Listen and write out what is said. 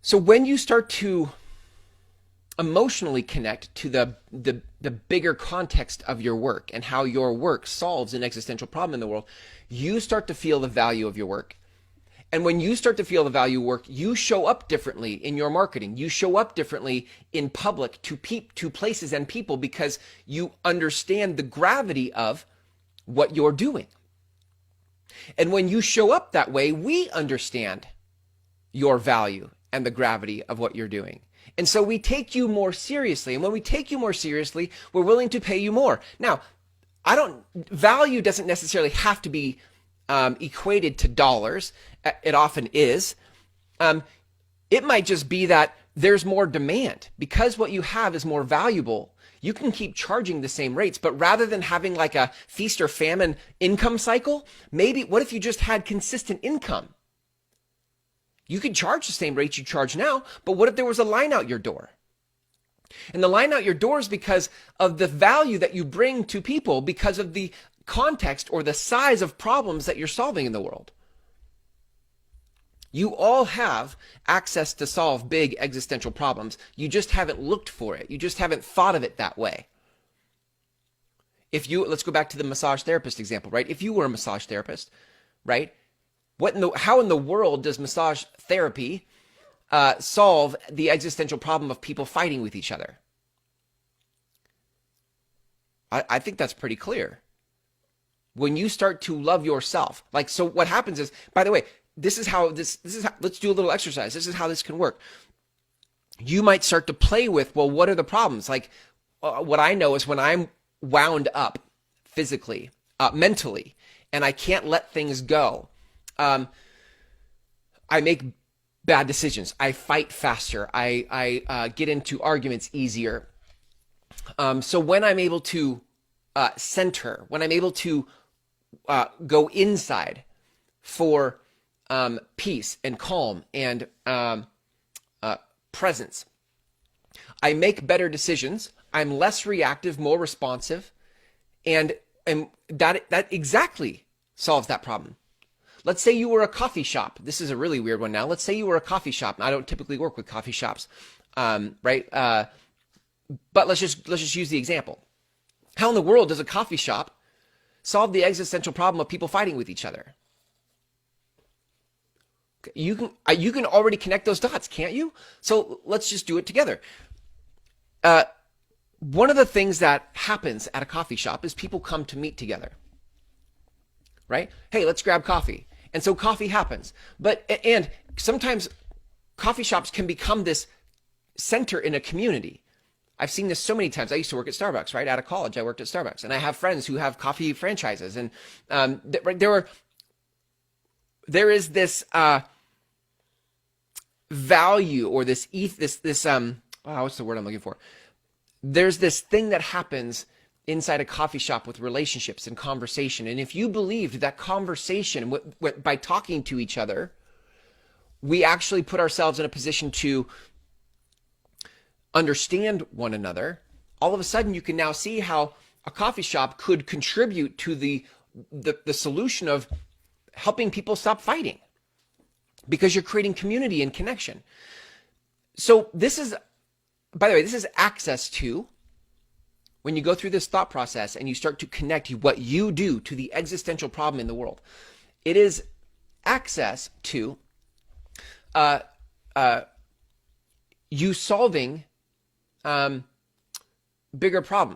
So when you start to emotionally connect to the bigger context of your work and how your work solves an existential problem in the world, you start to feel the value of your work. And when you start to feel the value of work, you show up differently in your marketing. You show up differently in public to places and people because you understand the gravity of what you're doing. And when you show up that way, we understand your value and the gravity of what you're doing. And so we take you more seriously. And when we take you more seriously, we're willing to pay you more. Now, value doesn't necessarily have to be equated to dollars. It often is. It might just be that there's more demand because what you have is more valuable. You can keep charging the same rates, but rather than having like a feast or famine income cycle, maybe what if you just had consistent income? You could charge the same rates you charge now, but what if there was a line out your door? And the line out your door is because of the value that you bring to people, because of the context or the size of problems that you're solving in the world. You all have access to solve big existential problems. You just haven't looked for it. You just haven't thought of it that way. Let's go back to the massage therapist example, right? If you were a massage therapist, right? How in the world does massage therapy solve the existential problem of people fighting with each other? I think that's pretty clear. When you start to love yourself, so what happens is, by the way, this is how, let's do a little exercise. This is how this can work. You might start to play with, well, what are the problems? What I know is when I'm wound up physically, mentally, and I can't let things go, I make bad decisions. I fight faster. I get into arguments easier. So when I'm able to center, when I'm able to go inside for peace and calm and presence, I make better decisions. I'm less reactive, more responsive, and that exactly solves that problem. Let's say you were a coffee shop. This is a really weird one now. Let's say you were a coffee shop. I don't typically work with coffee shops, right? But let's just use the example. How in the world does a coffee shop solve the existential problem of people fighting with each other? You can already connect those dots, can't you? So let's just do it together. One of the things that happens at a coffee shop is people come to meet together, right? Hey, let's grab coffee. And so coffee happens. And sometimes coffee shops can become this center in a community. I've seen this so many times. I used to work at Starbucks, right? Out of college, I worked at Starbucks. And I have friends who have coffee franchises. And there is this value or this what's the word I'm looking for? There's this thing that happens inside a coffee shop with relationships and conversation. And if you believed that conversation, by talking to each other, we actually put ourselves in a position to understand one another, all of a sudden you can now see how a coffee shop could contribute to the solution of helping people stop fighting, because you're creating community and connection. So this is, by the way, this is access to, when you go through this thought process and you start to connect what you do to the existential problem in the world, it is access to you solving bigger problems.